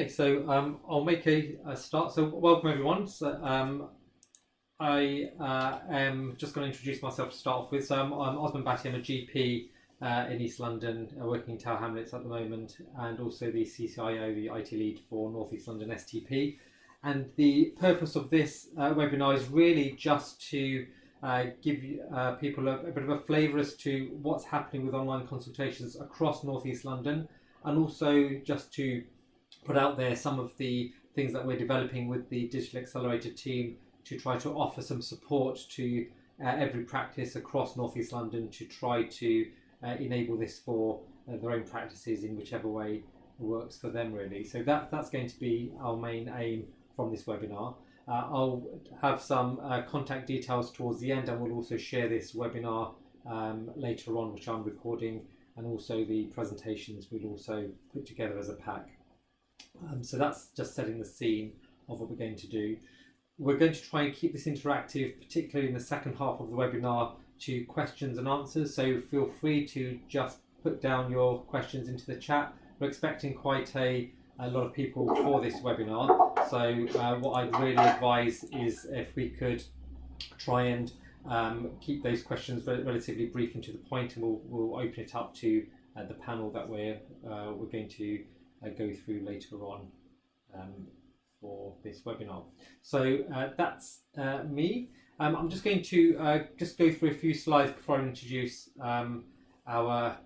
I'll make a start. So welcome everyone. I am just going to introduce myself to start off with. I'm Osman Batty. I'm a GP in East London, working in Tower Hamlets at the moment, and also the CCIO, the IT lead for North East London STP. And the purpose of this webinar is really just to give people a bit of a flavour as to what's happening with online consultations across North East London, and also just to put out there some of the things that we're developing with the Digital Accelerator team to try to offer some support to every practice across North East London to try to enable this for their own practices in whichever way works for them, really. So that's going to be our main aim from this webinar. I'll have some contact details towards the end, and we'll also share this webinar later on, which I'm recording, and also the presentations we'll also put together as a pack. So that's just setting the scene of what we're going to do. We're going to try and keep this interactive, particularly in the second half of the webinar, to questions and answers. So feel free to just put down your questions into the chat. We're expecting quite a lot of people for this webinar. So what I'd really advise is if we could try and keep those questions relatively brief and to the point, and we'll open it up to the panel that we're going to go through later on for this webinar. So that's me. I'm just going to just go through a few slides before I introduce our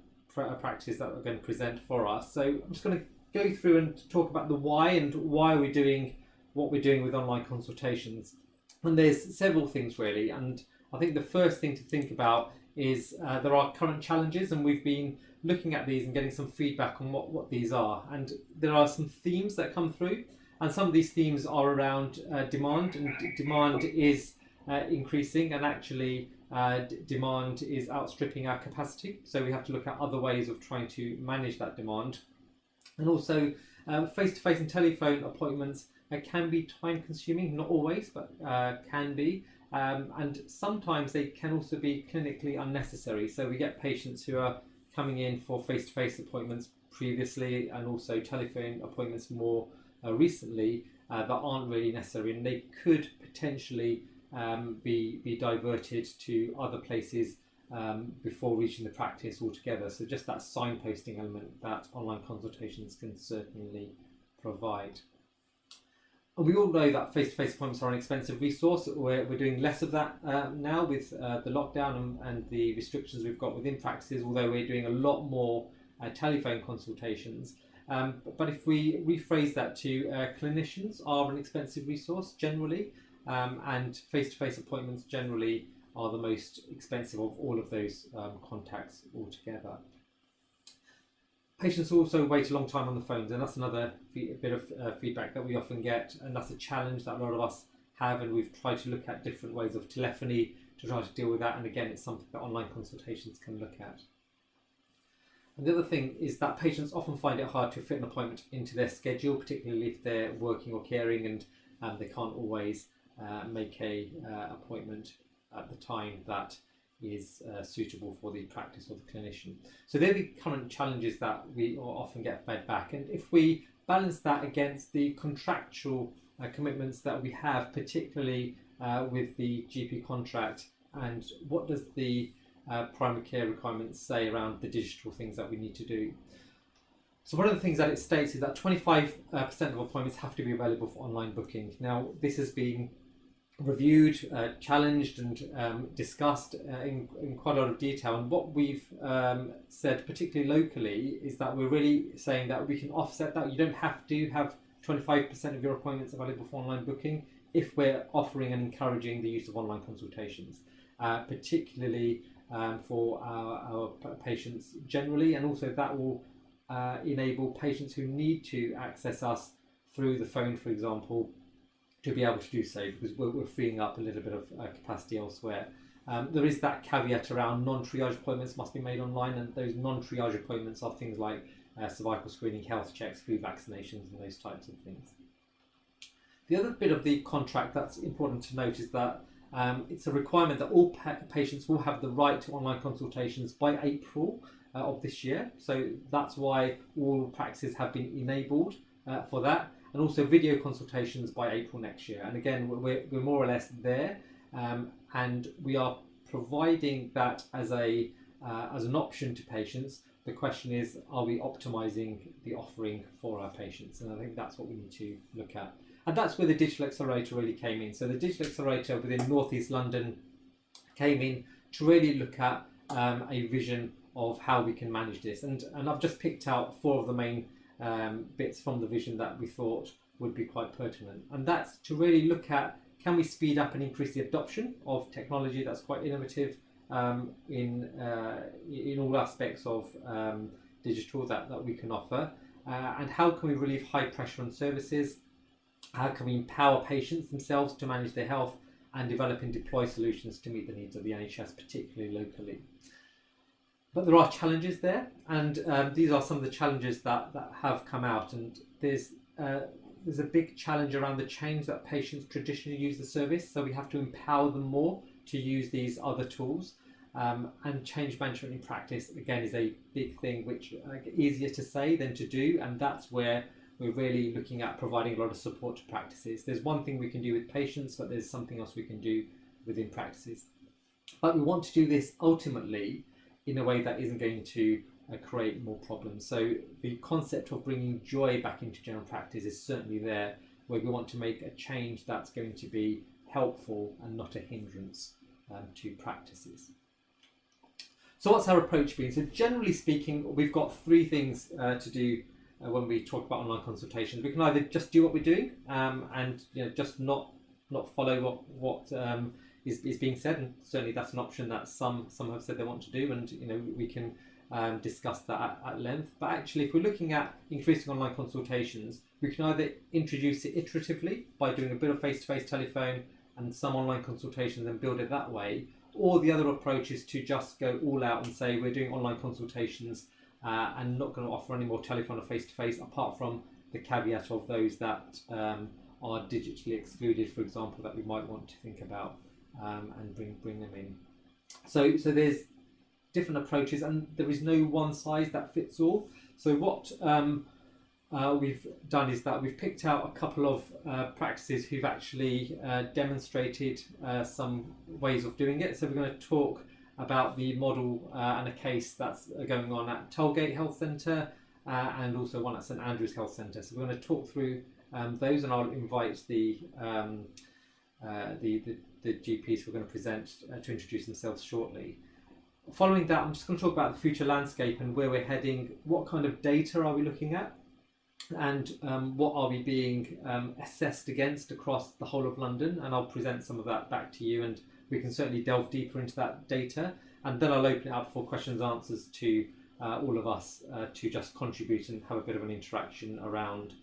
practice that we're going to present for us. So I'm just going to go through and talk about the why and why we're doing what we're doing with online consultations. And there's several things really, and I think the first thing to think about is there are current challenges, and we've been looking at these and getting some feedback on what these are. And there are some themes that come through, and some of these themes are around demand, and demand is increasing, and actually demand is outstripping our capacity. So we have to look at other ways of trying to manage that demand. And also face-to-face and telephone appointments can be time consuming, not always, but can be. And sometimes they can also be clinically unnecessary. So we get patients who are coming in for face-to-face appointments previously, and also telephone appointments more recently that aren't really necessary, and they could potentially be diverted to other places before reaching the practice altogether. So just that signposting element that online consultations can certainly provide. And we all know that face-to-face appointments are an expensive resource. We're doing less of that now with the lockdown and the restrictions we've got within practices, although we're doing a lot more telephone consultations. But if we rephrase that to clinicians are an expensive resource generally, and face-to-face appointments generally are the most expensive of all of those contacts altogether. Patients also wait a long time on the phones, and that's another bit of feedback that we often get, and that's a challenge that a lot of us have, and we've tried to look at different ways of telephony to try to deal with that, and again it's something that online consultations can look at. And the other thing is that patients often find it hard to fit an appointment into their schedule, particularly if they're working or caring, and they can't always make a appointment at the time that is suitable for the practice or the clinician. So they're the current challenges that we often get fed back. And if we balance that against the contractual commitments that we have, particularly with the GP contract, and what does the primary care requirements say around the digital things that we need to do. So one of the things that it states is that 25% of appointments have to be available for online booking. Now this has been reviewed, challenged and discussed in quite a lot of detail, and what we've said, particularly locally, is that we're really saying that we can offset that. You don't have to have 25% of your appointments available for online booking if we're offering and encouraging the use of online consultations, particularly for our patients generally, and also that will enable patients who need to access us through the phone, for example, to be able to do so, because we're freeing up a little bit of capacity elsewhere. There is that caveat around non-triage appointments must be made online, and those non-triage appointments are things like cervical screening, health checks, flu vaccinations, and those types of things. The other bit of the contract that's important to note is that it's a requirement that all patients will have the right to online consultations by April of this year. So that's why all practices have been enabled for that, and also video consultations by April next year. And again, we're more or less there, and we are providing that as an option to patients. The question is, are we optimizing the offering for our patients? And I think that's what we need to look at. And that's where the Digital Accelerator really came in. So the Digital Accelerator within North East London came in to really look at a vision of how we can manage this. And I've just picked out 4 of the main bits from the vision that we thought would be quite pertinent. And that's to really look at, can we speed up and increase the adoption of technology that's quite innovative in all aspects of digital that we can offer, and how can we relieve high pressure on services, how can we empower patients themselves to manage their health, and develop and deploy solutions to meet the needs of the NHS, particularly locally. But there are challenges there, and these are some of the challenges that have come out. And there's a big challenge around the change that patients traditionally use the service, so we have to empower them more to use these other tools. And change management in practice, again, is a big thing, which easier to say than to do, and that's where we're really looking at providing a lot of support to practices. There's one thing we can do with patients, but there's something else we can do within practices. But we want to do this ultimately in a way that isn't going to create more problems. So the concept of bringing joy back into general practice is certainly there, where we want to make a change that's going to be helpful and not a hindrance to practices. So what's our approach been? So generally speaking, we've got 3 things to do when we talk about online consultations. We can either just do what we're doing and just not follow what is being said, and certainly that's an option that some have said they want to do, and we can discuss that at length. But actually, if we're looking at increasing online consultations, we can either introduce it iteratively by doing a bit of face-to-face telephone and some online consultations and build it that way, or the other approach is to just go all out and say we're doing online consultations and not going to offer any more telephone or face-to-face, apart from the caveat of those that are digitally excluded, for example, that we might want to think about and bring them in. So there's different approaches, and there is no one size that fits all. So what we've done is that we've picked out a couple of practices who've actually demonstrated some ways of doing it. So we're going to talk about the model and a case that's going on at Tollgate Health Centre and also one at St Andrews Health Centre. So we're going to talk through those, and I'll invite the GPs who are going to present to introduce themselves shortly. Following that, I'm just going to talk about the future landscape and where we're heading, what kind of data are we looking at, and what are we being assessed against across the whole of London, and I'll present some of that back to you, and we can certainly delve deeper into that data, and then I'll open it up for questions and answers to all of us to just contribute and have a bit of an interaction around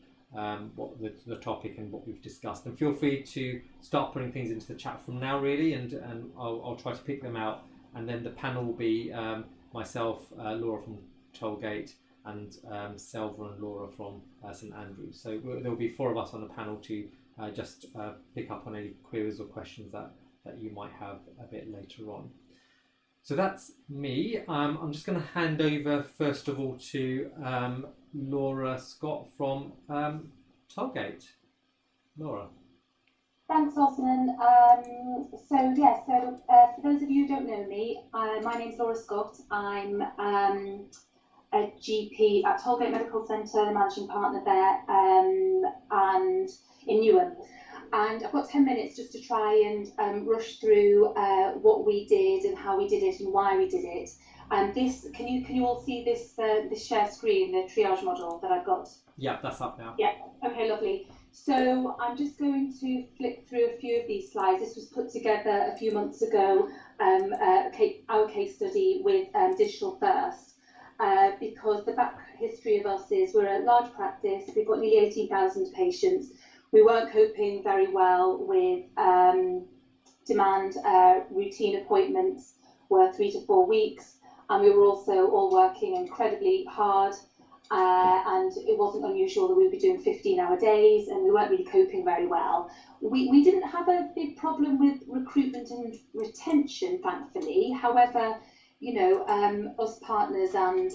what the topic and what we've discussed. And feel free to start putting things into the chat from now, really, and I'll try to pick them out, and then the panel will be myself, Laura from Tollgate, and Selva and Laura from St Andrews. So there'll be 4 of us on the panel to just pick up on any queries or questions that you might have a bit later on. So that's me. I'm just going to hand over first of all to Laura Scott from Tollgate. Laura. Thanks, Osman. For those of you who don't know me, my name's Laura Scott. I'm a GP at Tollgate Medical Centre, the managing partner there, and in Newham. And I've got 10 minutes just to try and rush through what we did and how we did it and why we did it. And this, can you all see this share screen, the triage model that I've got? Yeah, that's up now. Yeah. Okay, lovely. So I'm just going to flick through a few of these slides. This was put together a few months ago, our case study with Digital First, because the back history of us is we're a large practice. We've got nearly 18,000 patients. We weren't coping very well with demand. Routine appointments were 3 to 4 weeks, and we were also all working incredibly hard. And it wasn't unusual that we would be doing 15-hour days, and we weren't really coping very well. We didn't have a big problem with recruitment and retention, thankfully. However, us partners and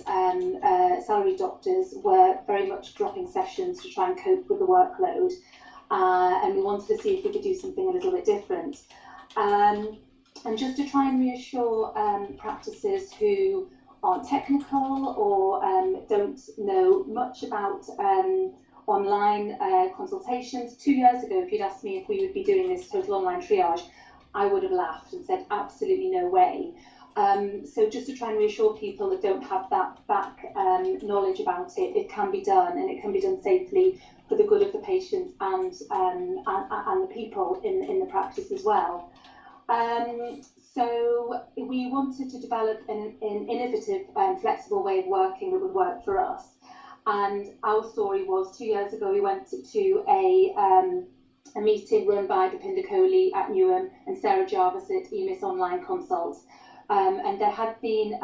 salaried doctors were very much dropping sessions to try and cope with the workload, and we wanted to see if we could do something a little bit different. And just to try and reassure practices who aren't technical or don't know much about online consultations. 2 years ago, if you'd asked me if we would be doing this total online triage, I would have laughed and said absolutely no way. So just to try and reassure people that don't have that back knowledge about it, it can be done, and it can be done safely for the good of the patients and the people in the practice as well. So we wanted to develop an innovative and flexible way of working that would work for us. And our story was 2 years ago, we went to a meeting run by Bipinda Kohli at Newham and Sarah Jarvis at EMIS Online Consults. And there had been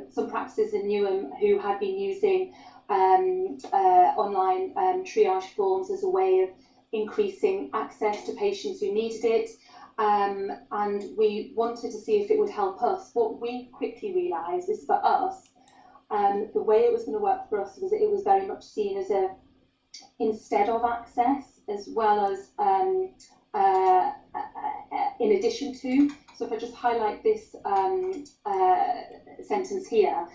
some practices in Newham who had been using online triage forms as a way of increasing access to patients who needed it. And we wanted to see if it would help us. What we quickly realised is for us, the way it was going to work for us was that it was very much seen as a instead of access, as well as in addition to. So if I just highlight this sentence here,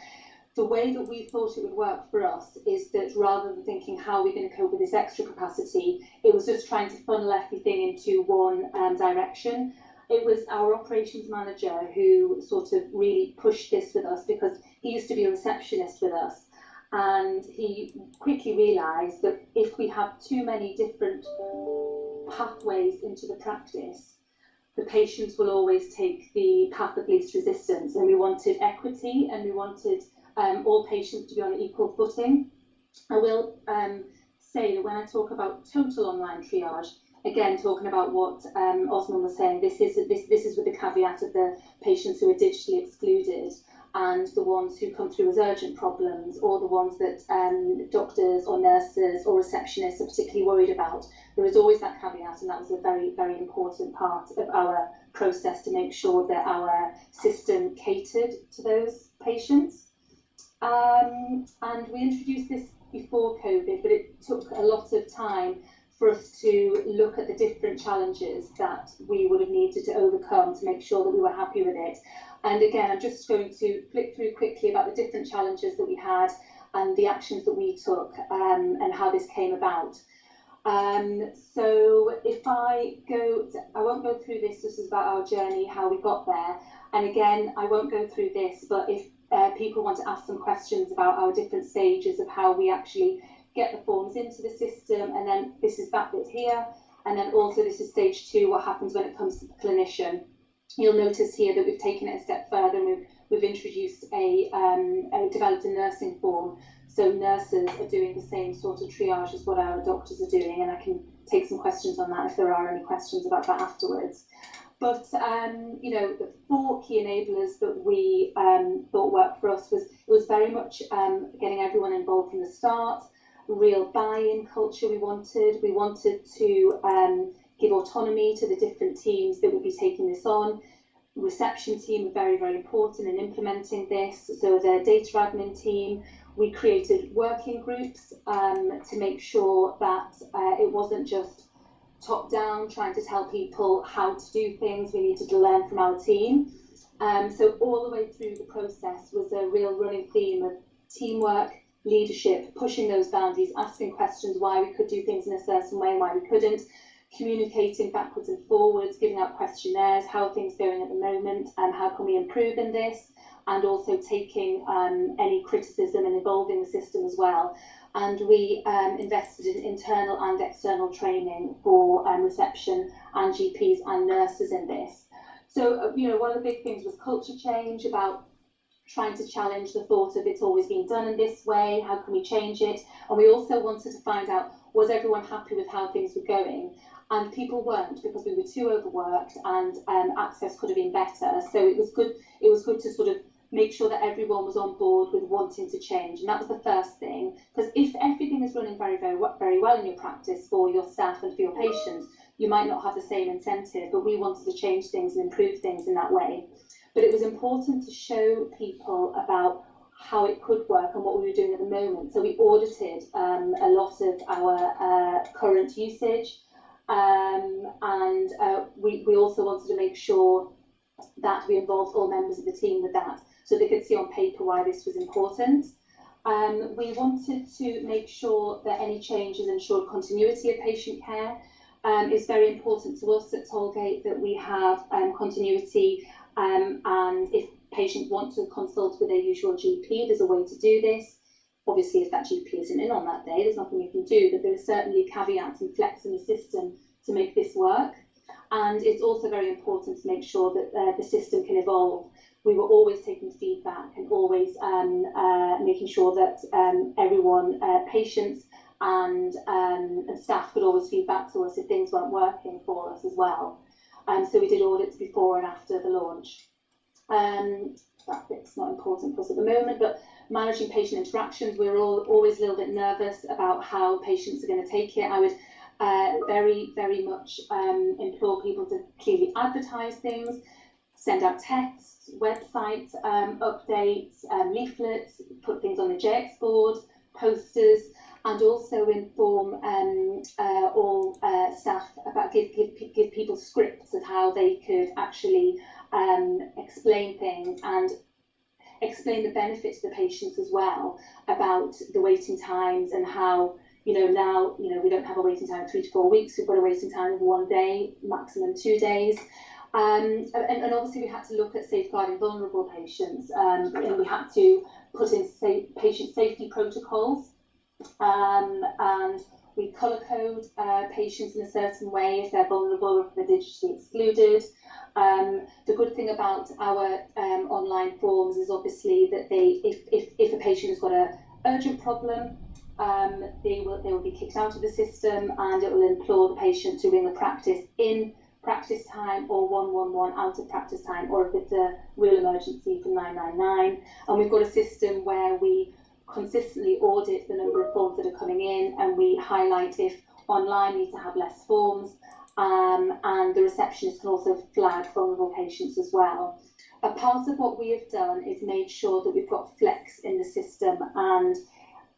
the way that we thought it would work for us is that rather than thinking how are we going to cope with this extra capacity, it was just trying to funnel everything into one direction. It was our operations manager who sort of really pushed this with us, because he used to be a receptionist with us, and he quickly realised that if we have too many different pathways into the practice, the patients will always take the path of least resistance, and we wanted equity, and we wanted all patients to be on an equal footing. I will say that when I talk about total online triage, again talking about what Osman was saying, this is with the caveat of the patients who are digitally excluded and the ones who come through as urgent problems, or the ones that doctors or nurses or receptionists are particularly worried about. There is always that caveat, and that was a very, very important part of our process to make sure that our system catered to those patients. And we introduced this before COVID, but it took a lot of time for us to look at the different challenges that we would have needed to overcome to make sure that we were happy with it. And again, I'm just going to flick through quickly about the different challenges that we had and the actions that we took and how this came about. So if I won't go through this, this is about our journey, how we got there. And again, I won't go through this, but if people want to ask some questions about our different stages of how we actually get the forms into the system, and then this is that bit here, and then also this is stage 2, what happens when it comes to the clinician. You'll notice here that we've taken it a step further, and we've introduced developed a nursing form. So nurses are doing the same sort of triage as what our doctors are doing, and I can take some questions on that if there are any questions about that afterwards. But the 4 key enablers that we thought worked for us was very much getting everyone involved from the start, real buy-in culture we wanted. We wanted to give autonomy to the different teams that would be taking this on. Reception team were very, very important in implementing this. So the data admin team, we created working groups to make sure that it wasn't just top down trying to tell people how to do things. We needed to learn from our team. So all the way through the process was a real running theme of teamwork, leadership, pushing those boundaries, asking questions why we could do things in a certain way and why we couldn't, communicating backwards and forwards, giving out questionnaires, how are things going at the moment and how can we improve in this, and also taking any criticism and evolving the system as well. And we invested in internal and external training for reception and GPs and nurses in this. So, one of the big things was culture change, about trying to challenge the thought of it's always been done in this way, how can we change it? And we also wanted to find out, was everyone happy with how things were going? And people weren't, because we were too overworked and access could have been better. So it was good to sort of make sure that everyone was on board with wanting to change. And that was the first thing, because if everything is running very, very, very well in your practice for your staff and for your patients, you might not have the same incentive, but we wanted to change things and improve things in that way. But it was important to show people about how it could work and what we were doing at the moment. So we audited a lot of our current usage, and we also wanted to make sure that we involved all members of the team with that, so they could see on paper why this was important. We wanted to make sure that any changes ensured continuity of patient care. It's very important to us at Tollgate that we have continuity, and if patients want to consult with their usual GP, there's a way to do this. Obviously, if that GP isn't in on that day, there's nothing we can do, but there is certainly caveats and flex in the system to make this work. And it's also very important to make sure that the system can evolve. We were always taking feedback and always making sure that everyone, patients and staff, could always feed back to us if things weren't working for us as well. So we did audits before and after the launch. That bit's not important for us at the moment, but managing patient interactions, we were always a little bit nervous about how patients are going to take it. I would very much implore people to clearly advertise things, send out texts, websites, updates, leaflets, put things on the JX board, posters, and also inform all staff about, give people scripts of how they could actually explain things and explain the benefits to the patients as well, about the waiting times and how, now, we don't have a waiting time of 3 to 4 weeks, we've got a waiting time of 1 day, maximum 2 days. And obviously we had to look at safeguarding vulnerable patients, and we had to put in patient safety protocols, and we colour code patients in a certain way if they're vulnerable or if they're digitally excluded. The good thing about our online forms is obviously that if a patient has got an urgent problem, they will be kicked out of the system, and it will implore the patient to ring the practice in practice time or 111 out of practice time, or if it's a real emergency, for 999. And we've got a system where we consistently audit the number of forms that are coming in, and we highlight if online need to have less forms, and the receptionist can also flag vulnerable patients as well. A part of what we have done is made sure that we've got flex in the system, and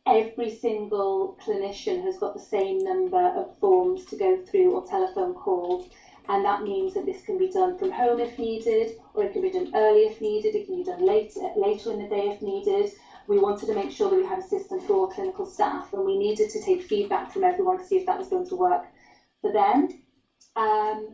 every single clinician has got the same number of forms to go through or telephone calls, and that means that this can be done from home if needed, or it can be done early if needed, it can be done later in the day if needed. We wanted to make sure that we had a system for all clinical staff, and we needed to take feedback from everyone to see if that was going to work for them.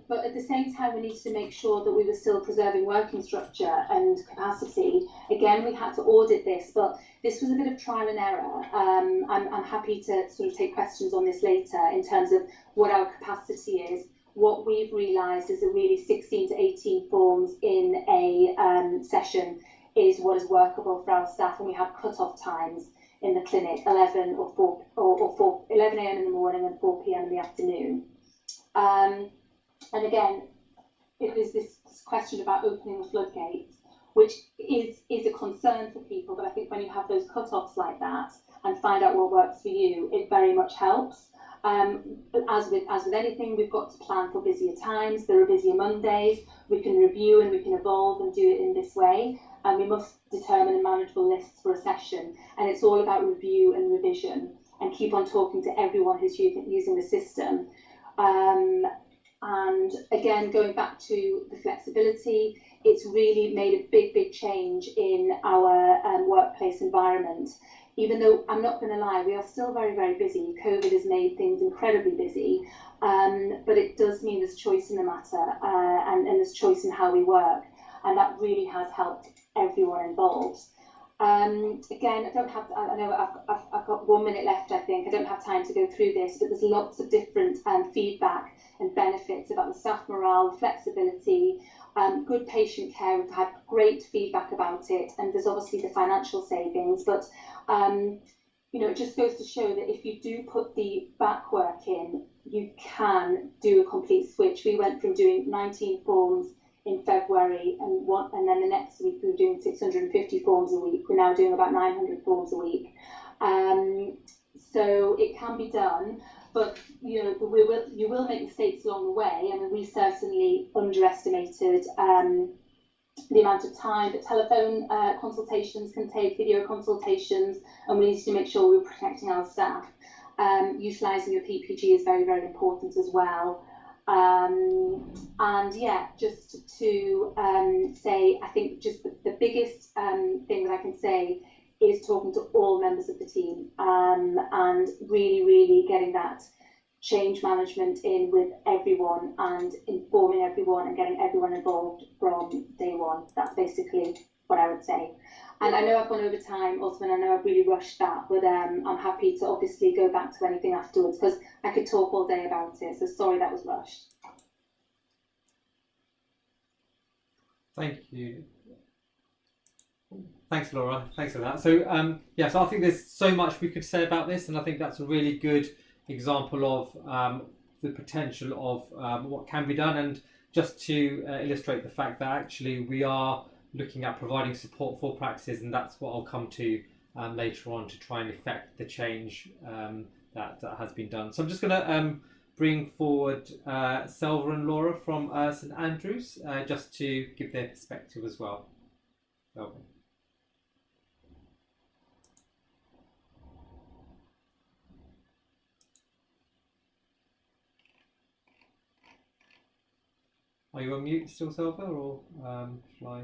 But at the same time, we needed to make sure that we were still preserving working structure and capacity. Again, we had to audit this, but this was a bit of trial and error. I'm happy to sort of take questions on this later in terms of what our capacity is. What we've realised is that really 16 to 18 forms in a session is what is workable for our staff, and we have cut-off times in the clinic, 11 a.m. in the morning and 4 p.m. in the afternoon. And again, it is this question about opening the floodgates, which is a concern for people, but I think when you have those cut-offs like that and find out what works for you, it very much helps. As with anything, we've got to plan for busier times. There are busier Mondays. We can review and we can evolve and do it in this way, and we must determine a manageable list for a session, and it's all about review and revision and keep on talking to everyone who's using the system. And again, going back to the flexibility, it's really made a big change in our workplace environment. Even though, I'm not going to lie, we are still very busy. COVID has made things incredibly busy, but it does mean there's choice in the matter, and there's choice in how we work, and that really has helped everyone involved. Again, I know I've got 1 minute left, I think. I don't have time to go through this, but there's lots of different feedback and benefits about the staff morale, flexibility, good patient care. We've had great feedback about it, and there's obviously the financial savings, but it just goes to show that if you do put the back work in, you can do a complete switch. We went from doing 19 forms in February, and then the next week we were doing 650 forms a week. We're now doing about 900 forms a week. So it can be done, but you will make mistakes along the way. I mean, we certainly underestimated the amount of time that telephone consultations can take, video consultations, and we need to make sure we're protecting our staff. Utilising your PPG is very, very important as well. And yeah, just to say, I think just the biggest thing that I can say is talking to all members of the team, and really, really getting that change management in with everyone and informing everyone and getting everyone involved from day one. That's basically what I would say. And I know I've gone over time, Osman, I know I've really rushed that, but I'm happy to obviously go back to anything afterwards because I could talk all day about it, so sorry that was rushed. Thank you. Thanks, Laura. Thanks for that. So, yeah, so I think there's so much we could say about this, and I think that's a really good example of the potential of what can be done. And just to illustrate the fact that actually we are looking at providing support for practices, and that's what I'll come to later on to try and effect the change that has been done. So I'm just going to bring forward Selva and Laura from St Andrews just to give their perspective as well. Selva. Are you on mute still, Selva, or shall I?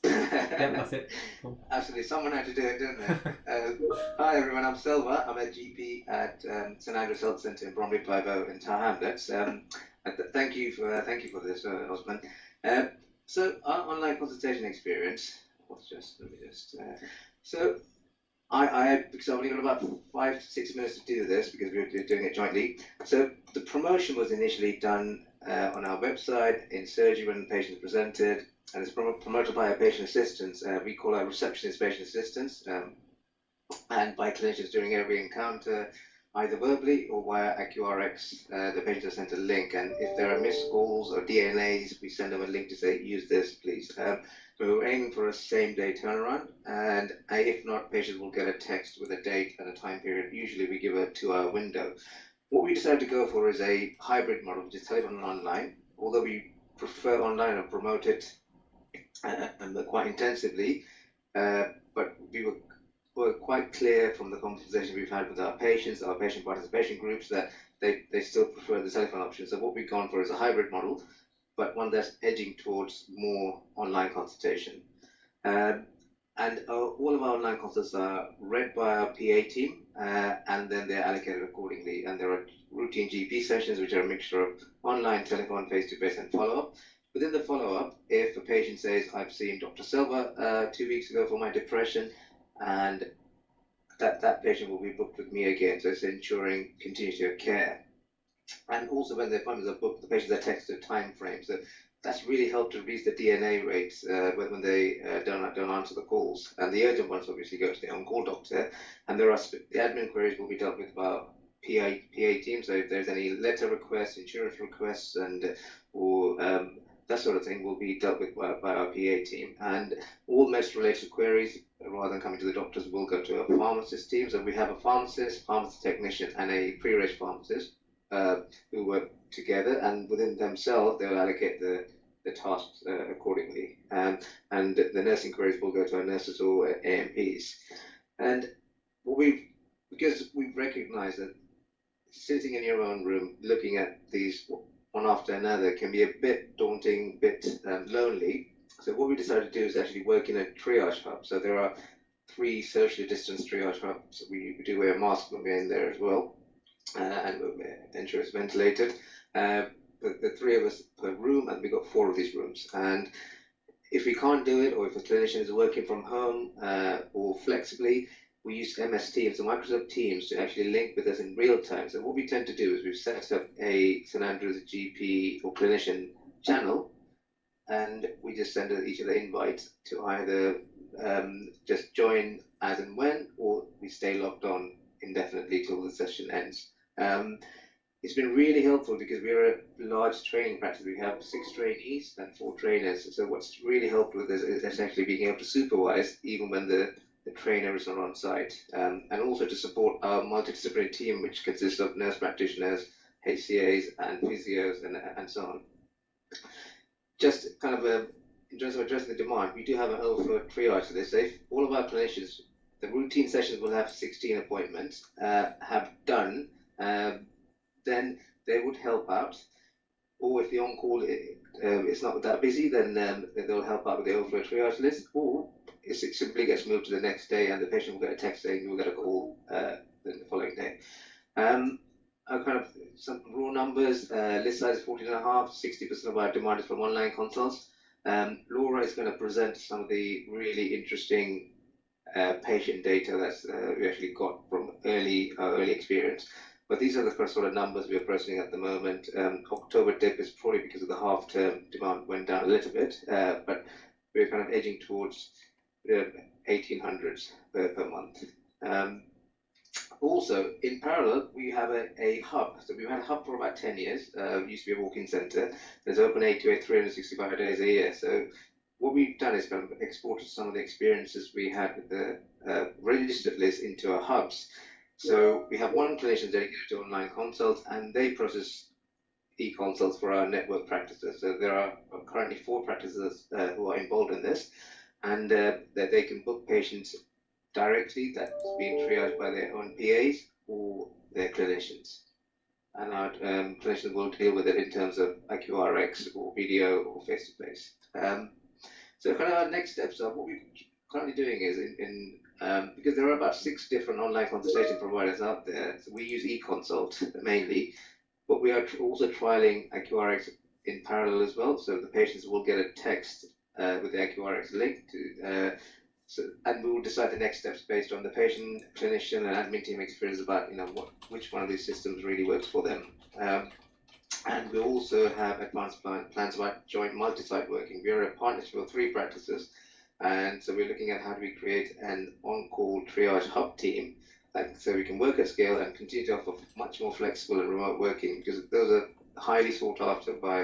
Yeah, that's it. Cool. Absolutely, someone had to do it, didn't they? Hi everyone, I'm Selva. I'm a GP at St Andrews Health Centre in Bromley Bibo in Tower Hamlets. Thank you for this, Osman. So our online consultation experience was just so because I've only got about 5 to 6 minutes to do this because we're doing it jointly. So the promotion was initially done on our website in surgery when the patient presented, and it's promoted by our patient assistants. We call our receptionist patient assistants, and by clinicians during every encounter, either verbally or via AQRX. The patient is sent a link, and if there are missed calls or DNAs, we send them a link to say, use this, please. So we're aiming for a same-day turnaround, and if not, patients will get a text with a date and a time period. Usually we give a 2-hour window. What we decided to go for is a hybrid model, which is telephone and online. Although we prefer online and promote it quite intensively, but we were quite clear from the conversation we've had with our patients, our patient participation groups, that they still prefer the telephone option. So what we've gone for is a hybrid model, but one that's edging towards more online consultation. And all of our online consults are read by our PA team, and then they're allocated accordingly. And there are routine GP sessions, which are a mixture of online, telephone, face-to-face, and follow-up. Within the follow-up, if a patient says, I've seen Dr. Selva 2 weeks ago for my depression, and that patient will be booked with me again. So it's ensuring continuity of care. And also when the appointments are booked, the patients are texted time frames. So that's really helped to reduce the DNA rates when they don't answer the calls. And the urgent ones obviously go to the on-call doctor. And the admin queries will be dealt with by our PA team. So if there's any letter requests, insurance requests, and or that sort of thing will be dealt with by our PA team. And all medicine-related queries, rather than coming to the doctors, will go to a pharmacist team. So we have a pharmacist, pharmacy technician, and a pre-reg pharmacist who work together, and within themselves they'll allocate the tasks accordingly. And the nursing queries will go to our nurses or AMPs. And because we've recognised that sitting in your own room looking at these one after another can be a bit daunting, bit lonely. So what we decided to do is actually work in a triage hub. So there are 3 socially distanced triage hubs. We do wear a mask when we're in there as well, and we'll ensure it's ventilated. The 3 of us per room, and we've got 4 of these rooms. And if we can't do it, or if a clinician is working from home or flexibly, we use MS Teams, so Microsoft Teams, to actually link with us in real time. So what we tend to do is we've set up a St Andrews GP or clinician channel, and we just send each other invites to either just join as and when, or we stay logged on indefinitely till the session ends. It's been really helpful because we're a large training practice. We have 6 trainees and 4 trainers. So what's really helped with this is actually being able to supervise even when the trainer is not on site, and also to support our multidisciplinary team, which consists of nurse practitioners, HCAs, and physios, and so on. Just kind of in terms of addressing the demand, we do have an overflow triage list. So if all of our clinicians, the routine sessions will have 16 appointments, have done, then they would help out. Or if the on-call it's not that busy, then they'll help out with the overflow triage list. Or it simply gets moved to the next day, and the patient will get a text saying you'll get a call the following day. Kind of some raw numbers. List size is 14.5. 60% of our demand is from online consults. Laura is going to present some of the really interesting patient data that's we actually got from early experience. But these are the sort of numbers we're processing at the moment. October dip is probably because of the half-term demand went down a little bit, but we're kind of edging towards 1800s per month. Also, in parallel, we have a hub. So we've had a hub for about 10 years. It used to be a walk-in centre. It's open 8 to 8, 365 days a year. So what we've done is kind of exported some of the experiences we had with the registered list into our hubs. So we have one clinician dedicated to online consults, and they process e-consults for our network practices. So there are currently 4 practices who are involved in this, and that they can book patients directly that's being triaged by their own PAs or their clinicians. And our clinicians will deal with it in terms of IQRX or video or face-to-face. So kind of our next steps are what we're currently doing is because there are about 6 different online consultation providers out there. So we use eConsult mainly, but we are also trialing IQRX in parallel as well. So the patients will get a text with the IQRX link to, and we will decide the next steps based on the patient, clinician, and admin team experience about which one of these systems really works for them. And we also have advanced plans about joint multi-site working. We are a partnership of 3 practices. And so we're looking at how do we create an on-call triage hub team, so we can work at scale and continue to offer much more flexible and remote working, because those are highly sought after by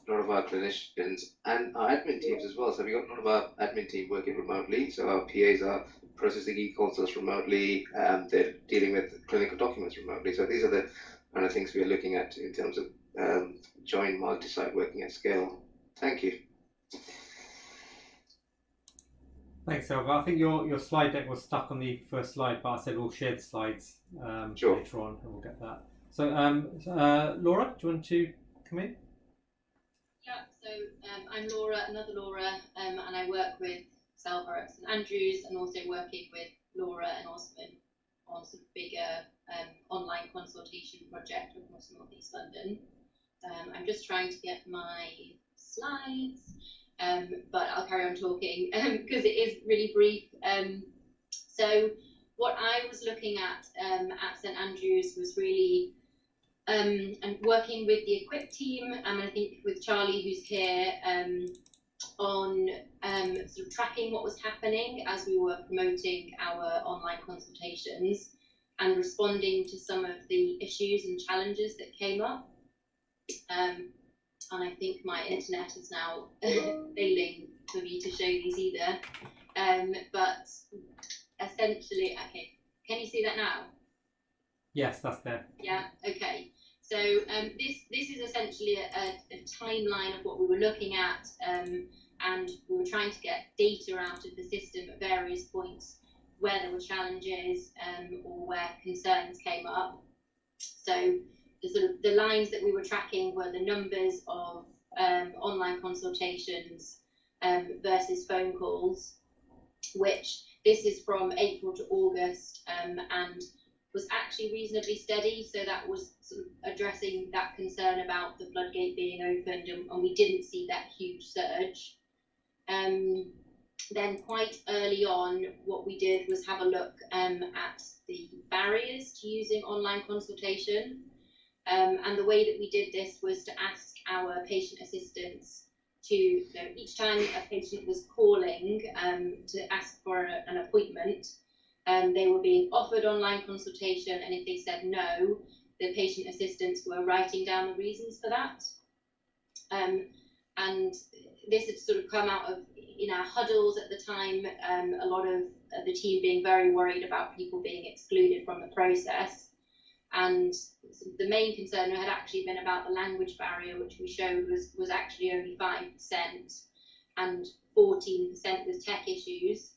a lot of our clinicians and our admin teams as well. So we've got a lot of our admin team working remotely. So our PAs are processing e-consults remotely, they're dealing with clinical documents remotely. So these are the kind of things we're looking at in terms of joint multi-site working at scale. Thank you. Thanks, Selva. I think your slide deck was stuck on the first slide, but I said we'll share the slides Sure. later on, and we'll get that. So, Laura, do you want to come in? Yeah, so I'm Laura, another Laura, and I work with Selva at St Andrews, and also working with Laura and Osman on some bigger online consultation project across North East London. I'm just trying to get my slides. But I'll carry on talking because it is really brief. So what I was looking at St Andrews was really and working with the Equip team, and I think with Charlie, who's here, on sort of tracking what was happening as we were promoting our online consultations and responding to some of the issues and challenges that came up. And I think my internet is now failing for me to show these either. But essentially, okay, can you see that now? Yes, that's there. Yeah, okay. So this is essentially a timeline of what we were looking at, and we were trying to get data out of the system at various points where there were challenges or where concerns came up. So the lines that we were tracking were the numbers of online consultations versus phone calls, which this is from April to August, and was actually reasonably steady. So that was sort of addressing that concern about the floodgate being opened, and we didn't see that huge surge. Then quite early on, what we did was have a look at the barriers to using online consultation. And the way that we did this was to ask our patient assistants to, each time a patient was calling to ask for an appointment, they were being offered online consultation, and if they said no, the patient assistants were writing down the reasons for that. And this had sort of come out of, in our huddles at the time, a lot of the team being very worried about people being excluded from the process. And the main concern had actually been about the language barrier, which we showed was actually only 5%. and 14% was tech issues,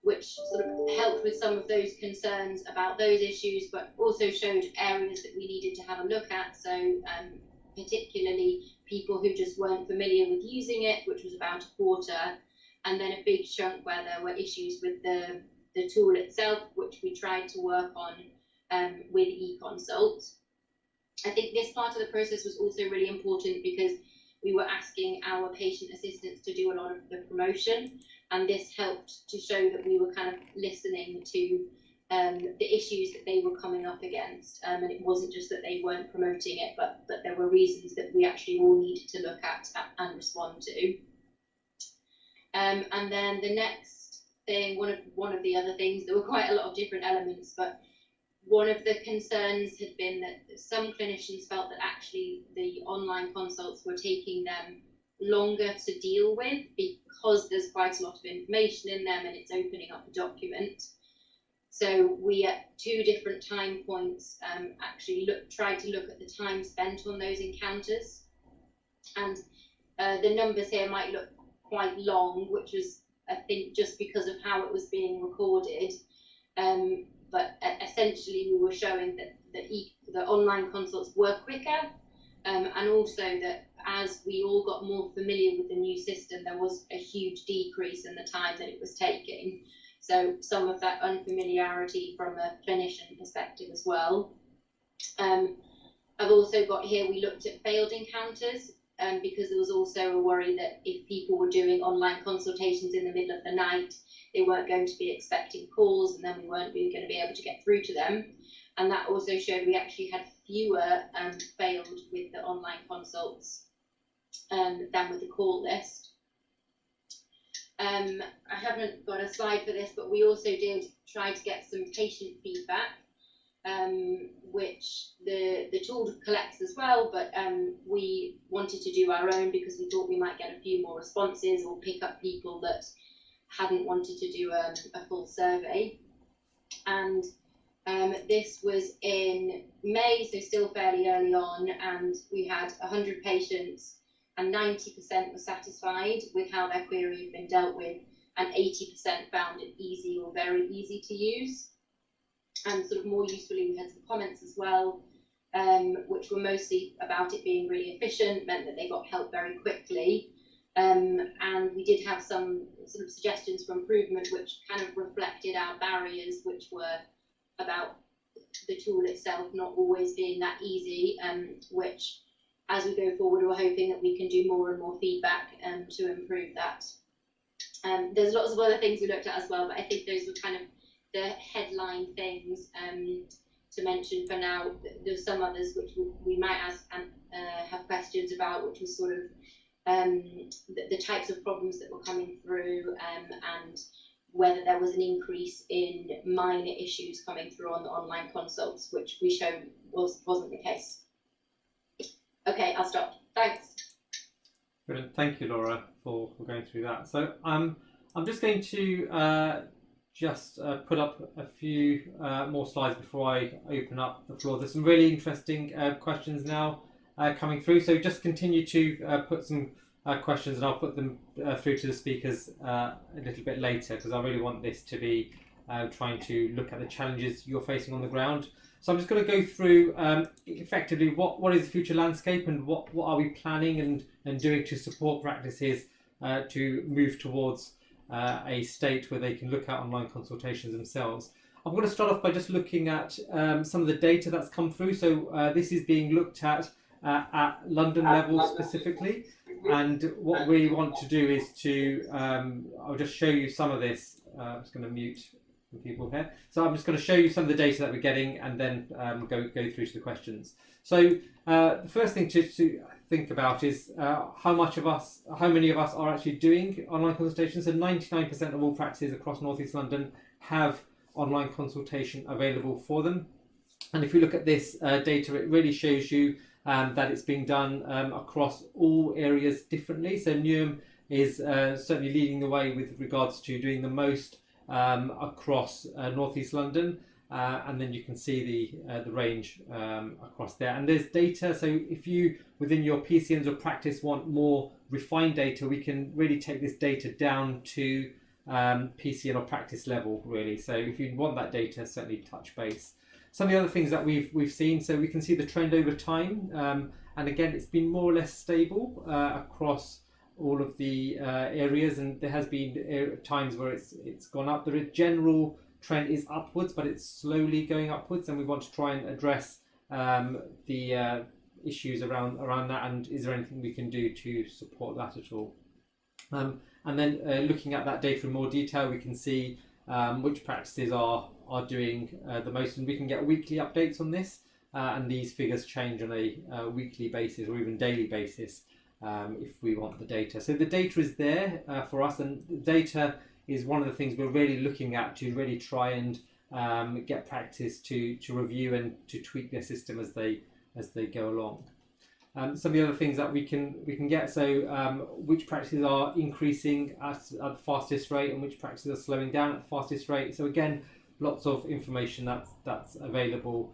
which sort of helped with some of those concerns about those issues, but also showed areas that we needed to have a look at. So particularly people who just weren't familiar with using it, which was about a quarter, and then a big chunk where there were issues with the tool itself, which we tried to work on with eConsult. I think this part of the process was also really important because we were asking our patient assistants to do a lot of the promotion, and this helped to show that we were kind of listening to the issues that they were coming up against, and it wasn't just that they weren't promoting it, but there were reasons that we actually all needed to look at and respond to. And then the next thing, one of the other things, there were quite a lot of different elements, but one of the concerns had been that some clinicians felt that actually the online consults were taking them longer to deal with because there's quite a lot of information in them and it's opening up a document. So we, at 2 different time points, actually tried to look at the time spent on those encounters. And the numbers here might look quite long, which was, I think, just because of how it was being recorded. But essentially we were showing that the online consults were quicker, and also that as we all got more familiar with the new system, there was a huge decrease in the time that it was taking. So some of that unfamiliarity from a clinician perspective as well. I've also got here, we looked at failed encounters, because there was also a worry that if people were doing online consultations in the middle of the night, they weren't going to be expecting calls, and then we weren't really going to be able to get through to them. And that also showed we actually had fewer failed with the online consults than with the call list. I haven't got a slide for this, but we also did try to get some patient feedback, which the tool collects as well, but we wanted to do our own because we thought we might get a few more responses or pick up people that hadn't wanted to do a full survey. And this was in May, so still fairly early on, and we had 100 patients and 90% were satisfied with how their query had been dealt with, and 80% found it easy or very easy to use. And sort of more usefully, we had some comments as well, which were mostly about it being really efficient, meant that they got help very quickly. And we did have some sort of suggestions for improvement, which kind of reflected our barriers, which were about the tool itself not always being that easy, which as we go forward, we're hoping that we can do more and more feedback to improve that. There's lots of other things we looked at as well, but I think those were kind of the headline things to mention for now. There's some others which we might ask and have questions about, which was sort of the types of problems that were coming through, and whether there was an increase in minor issues coming through on the online consults, which we showed wasn't the case. Okay, I'll stop. Thanks. Brilliant. Thank you, Laura, for going through that. So I'm just going to put up a few more slides before I open up the floor. There's some really interesting questions now coming through. So just continue to put some questions, and I'll put them through to the speakers a little bit later, because I really want this to be trying to look at the challenges you're facing on the ground. So I'm just going to go through effectively what is the future landscape, and what are we planning and doing to support practices to move towards a state where they can look at online consultations themselves. I'm going to start off by just looking at some of the data that's come through. So this is being looked at London level specifically, and what we want to do is to I'll just show you some of this. I'm just going to mute the people here. So I'm just going to show you some of the data that we're getting, and then go through to the questions. So the first thing to think about is how many of us are actually doing online consultations. So 99% of all practices across North East London have online consultation available for them. And if you look at this data, it really shows you that it's being done across all areas differently. So Newham is certainly leading the way with regards to doing the most across North East London. and then you can see the range across there. And there's data. So if you within your PCNs or practice want more refined data, we can really take this data down to PCN or practice level, really. So if you want that data, certainly touch base. Some of the other things that we've seen, so we can see the trend over time, and again, it's been more or less stable across all of the areas, and there has been times where it's gone up. The general trend is upwards, but it's slowly going upwards, and we want to try and address the issues around that, and is there anything we can do to support that at all. And then looking at that data in more detail, we can see which practices are doing the most, and we can get weekly updates on this, and these figures change on a weekly basis or even daily basis if we want the data. So the data is there for us, and the data is one of the things we're really looking at to really try and get practice to review and to tweak their system as they go along. Some of the other things that we can get, so which practices are increasing at the fastest rate and which practices are slowing down at the fastest rate. So again, lots of information that's available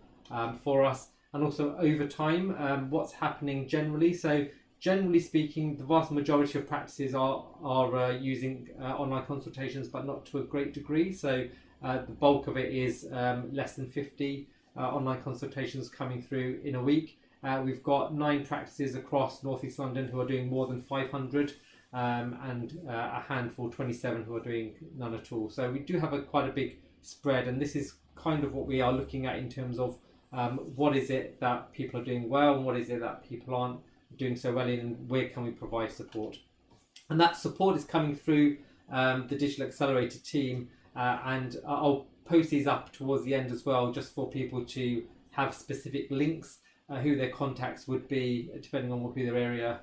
for us, and also over time, what's happening generally. So generally speaking, the vast majority of practices are using online consultations, but not to a great degree. So the bulk of it is less than 50 online consultations coming through in a week. We've got 9 practices across North East London who are doing more than 500, and a handful, 27, who are doing none at all. So we do have quite a big spread, and this is kind of what we are looking at in terms of what is it that people are doing well and what is it that people aren't doing so well in, and where can we provide support. And that support is coming through the Digital Accelerator team, and I'll post these up towards the end as well, just for people to have specific links, who their contacts would be depending on who their area,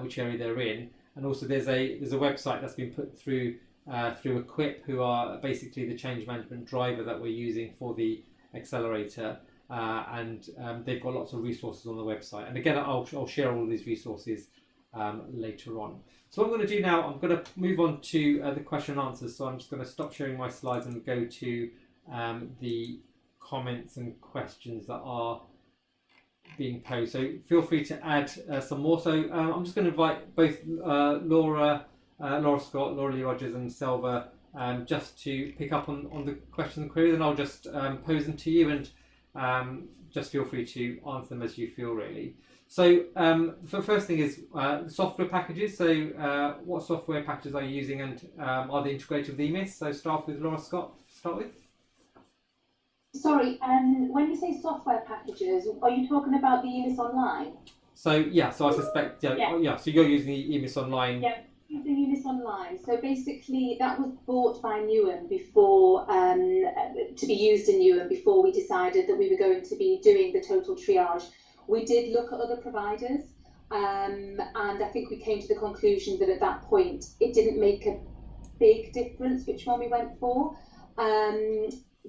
which area they're in. And also there's a website that's been put through Equip, who are basically the change management driver that we're using for the accelerator, and they've got lots of resources on the website. And again, I'll share all these resources later on. So what I'm going to do now, I'm going to move on to the question and answers. So I'm just going to stop sharing my slides and go to the comments and questions that are being posed. So feel free to add some more. So I'm just going to invite both Laura Scott, Laura Lee Rogers and Selva just to pick up on the questions and queries, and I'll just pose them to you, and just feel free to answer them as you feel, really. So the first thing is software packages. So what software packages are you using, and are they integrated with EMIS? So start with Laura Scott to start with. Sorry, when you say software packages, are you talking about the EMIS Online? So yeah, so I suspect, yeah. So you're using the EMIS Online. Yeah, using EMIS Online. So basically, that was bought by Newham before, to be used in Newham before we decided that we were going to be doing the total triage. We did look at other providers, and I think we came to the conclusion that at that point it didn't make a big difference which one we went for.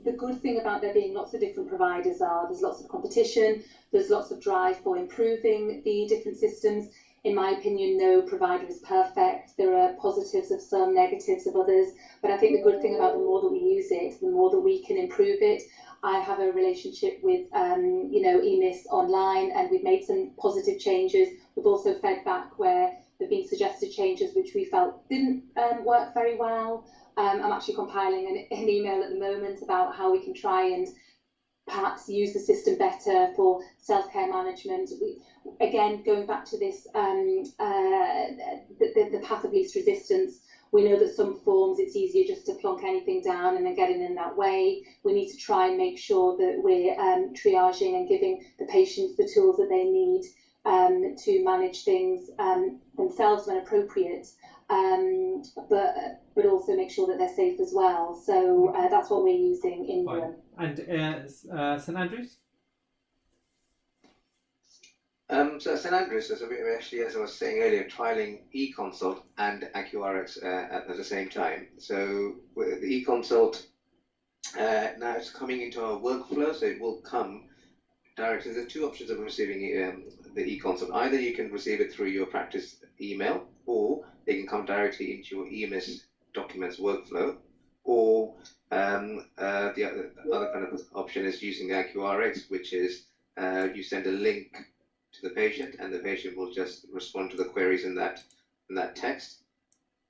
The good thing about there being lots of different providers there's lots of competition, there's lots of drive for improving the different systems. In my opinion, no provider is perfect. There are positives of some, negatives of others, but I think the good thing about the more that we use it, the more that we can improve it. I have a relationship with EMIS Online, and we've made some positive changes. We've also fed back where there have been suggested changes which we felt didn't work very well. I'm actually compiling an email at the moment about how we can try and perhaps use the system better for self-care management. Again, going back to this, the path of least resistance, we know that some forms it's easier just to plonk anything down and then get in that way. We need to try and make sure that we're triaging and giving the patients the tools that they need to manage things themselves when appropriate, but also make sure that they're safe as well. So that's what we're using in Newham. And St Andrews? So St Andrews, so we're actually, as I was saying earlier, trialing eConsult and AccuRx at the same time. So with the eConsult, now it's coming into our workflow, so it will come directly. There's 2 options of receiving the eConsult. Either you can receive it through your practice email, or they can come directly into your EMIS documents workflow, or the other kind of option is using the IQRX, which is you send a link to the patient, and the patient will just respond to the queries in that text,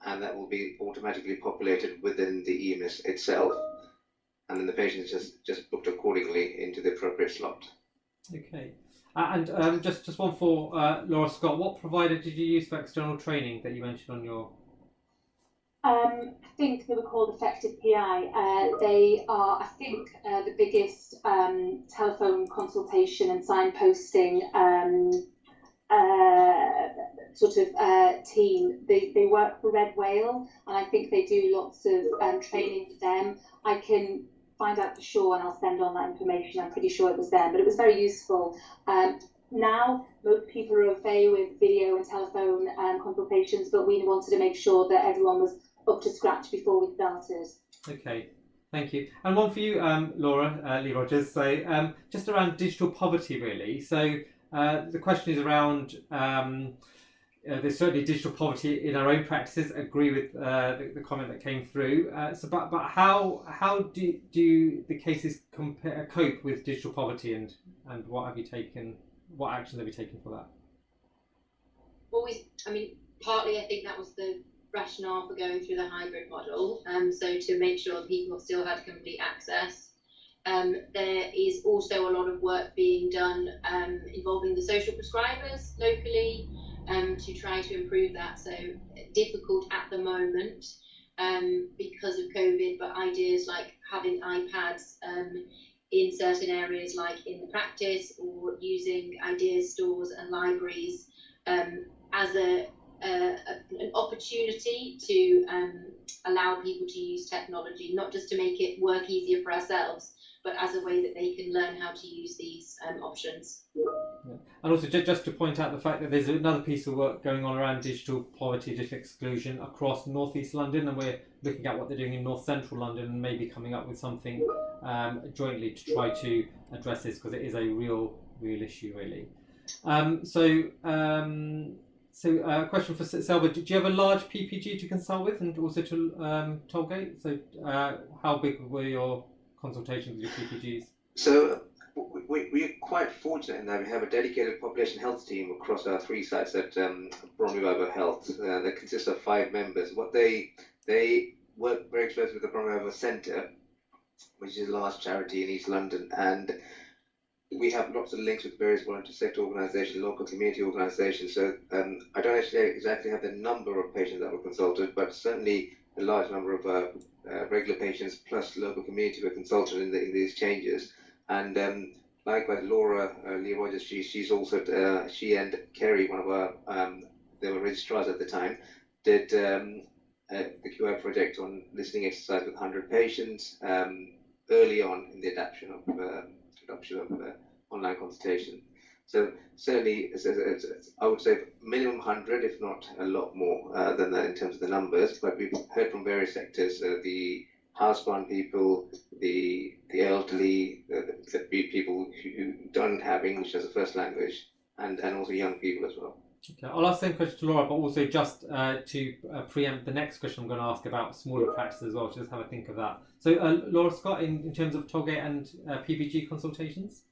and that will be automatically populated within the EMIS itself, and then the patient is just booked accordingly into the appropriate slot. Okay. And just one for Laura Scott. What provider did you use for external training that you mentioned on your? I think they were called Effective PI. They are, I think, the biggest telephone consultation and signposting team. They work for Red Whale, and I think they do lots of training with them. I can find out for sure, and I'll send on that information. I'm pretty sure it was them, but it was very useful. Now, most people are okay with video and telephone consultations, but we wanted to make sure that everyone was up to scratch before we started. Okay, thank you. And one for you, Laura, Lee Rogers. So just around digital poverty, really. So the question is around there's certainly digital poverty in our own practices. Agree with the comment that came through. But how do the cases cope with digital poverty, and what have you taken? What actions have you taken for that? Partly I think that was the rationale for going through the hybrid model. So to make sure people still had complete access. There is also a lot of work being done involving the social prescribers locally to try to improve that. So difficult at the moment because of COVID, but ideas like having iPads in certain areas, like in the practice, or using ideas stores and libraries as an opportunity to allow people to use technology, not just to make it work easier for ourselves, but as a way that they can learn how to use these options. Yeah. And also just to point out the fact that there's another piece of work going on around digital poverty, digital exclusion across North East London, and we're looking at what they're doing in North Central London, and maybe coming up with something jointly to try to address this, because it is a real issue, really. So a question for Selva: do you have a large PPG to consult with, and also to Tollgate? So how big were your consultations with your PPGs? So we're quite fortunate in that we have a dedicated population health team across our 3 sites at Bromley Bible Health that consists of 5 members. What they work very closely with the Bromley Bible Centre, which is a large charity in East London, and we have lots of links with various volunteer sector organisations, local community organisations. So I don't actually exactly have the number of patients that were consulted, but certainly a large number of regular patients plus local community were consulted in these changes. And likewise, Laura Lee Rogers, she's also she and Kerry, one of our they were registrars at the time, did the QI project on listening exercise with 100 patients early on in the adoption of online consultation. So certainly, I would say minimum 100, if not a lot more than that in terms of the numbers. But we've heard from various sectors, the housebound people, the elderly, the people who don't have English as a first language, and also young people as well. Okay, I'll ask the same question to Laura, but also just to preempt the next question I'm going to ask about smaller practices as well, just have a think of that. So Laura Scott, in terms of Tollgate and PPG consultations?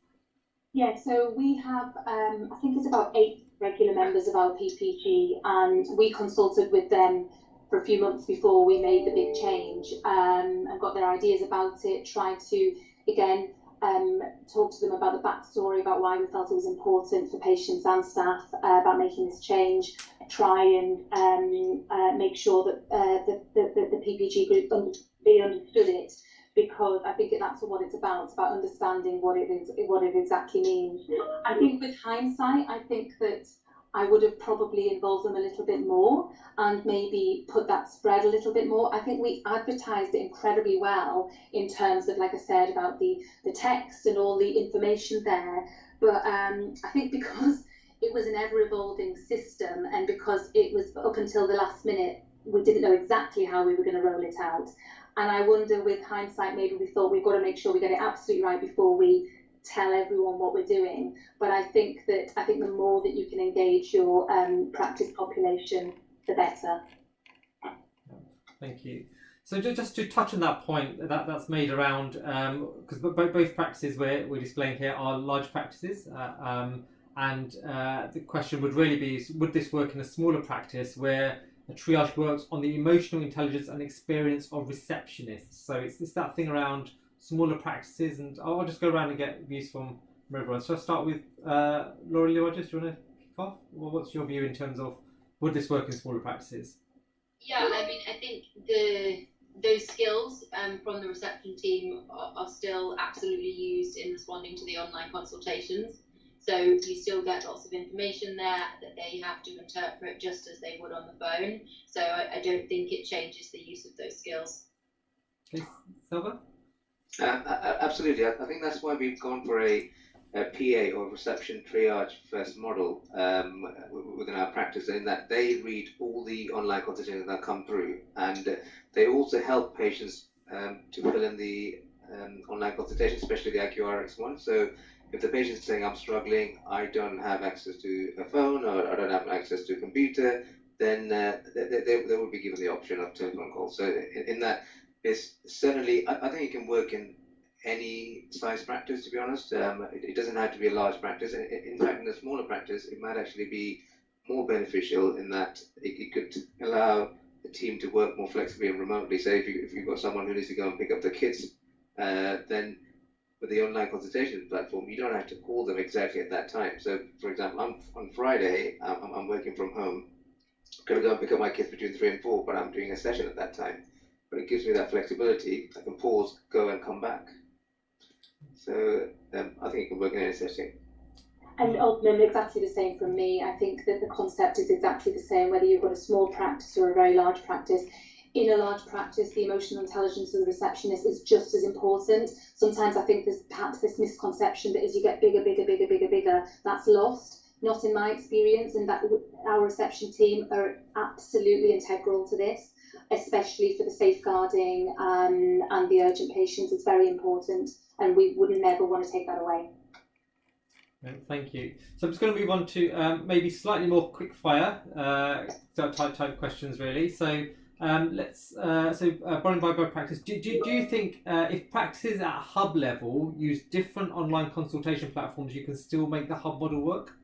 Yeah, so we have, I think it's about 8 regular members of our PPG, and we consulted with them for a few months before we made the big change, and got their ideas about it, tried to, again, talk to them about the backstory, about why we felt it was important for patients and staff about making this change, try and make sure that the PPG group they understood it, because I think that's what it's about. It's about understanding what it exactly means. I think with hindsight, I think that I would have probably involved them a little bit more and maybe put that spread a little bit more. I think we advertised it incredibly well in terms of, like I said, about the text and all the information there. But I think because it was an ever-evolving system, and because it was up until the last minute, we didn't know exactly how we were going to roll it out. And I wonder, with hindsight, maybe we thought we've got to make sure we get it absolutely right before we tell everyone what we're doing. But I think the more that you can engage your practice population, the better. Thank you. So just to touch on that point that's made around, because both practices we're displaying here are large practices, and the question would really be, would this work in a smaller practice where a triage works on the emotional intelligence and experience of receptionists? So it's that thing around smaller practices, and I'll just go around and get views from everyone. So I'll start with Laura Lee Rogers. Do you want to kick off? Well, what's your view in terms of would this work in smaller practices? Yeah, I mean, I think those skills from the reception team are still absolutely used in responding to the online consultations. So you still get lots of information there that they have to interpret just as they would on the phone. So I don't think it changes the use of those skills. Okay, Silva? Absolutely. I think that's why we've gone for a PA or reception triage first model within our practice, in that they read all the online consultations that come through, and they also help patients to fill in the online consultation, especially the IQRX one. So if the patient's saying, I'm struggling, I don't have access to a phone, or I don't have access to a computer, then they will be given the option of telephone call. So in that, it's certainly, I think it can work in any size practice, to be honest. It doesn't have to be a large practice. In fact, in a smaller practice, it might actually be more beneficial in that it could allow the team to work more flexibly and remotely. So if you've got someone who needs to go and pick up the kids, then with the online consultation platform, you don't have to call them exactly at that time. So, for example, on Friday, I'm working from home, going to go and pick up my kids between 3 and 4, but I'm doing a session at that time. But it gives me that flexibility. I can pause, go and come back. So I think it can work in any setting. And ultimately, exactly the same from me. I think that the concept is exactly the same, whether you've got a small practice or a very large practice. In a large practice, the emotional intelligence of the receptionist is just as important. Sometimes I think there's perhaps this misconception that as you get bigger, that's lost. Not in my experience, and that our reception team are absolutely integral to this, especially for the safeguarding and the urgent patients. It's very important, and we would never want to take that away. Thank you. So I'm just going to move on to maybe slightly more quick fire type questions, really. So borrowing by practice, do you think if practices at hub level use different online consultation platforms, you can still make the hub model work?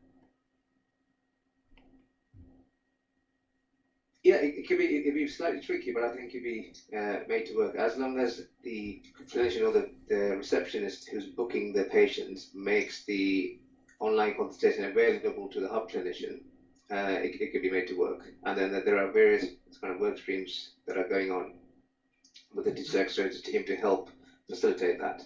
Yeah, it could be slightly tricky, but I think it could be made to work as long as the clinician or the receptionist who's booking the patients makes the online consultation available to the hub clinician. It could be made to work, and then there are various kind of work streams that are going on with the digital exchange team to help facilitate that.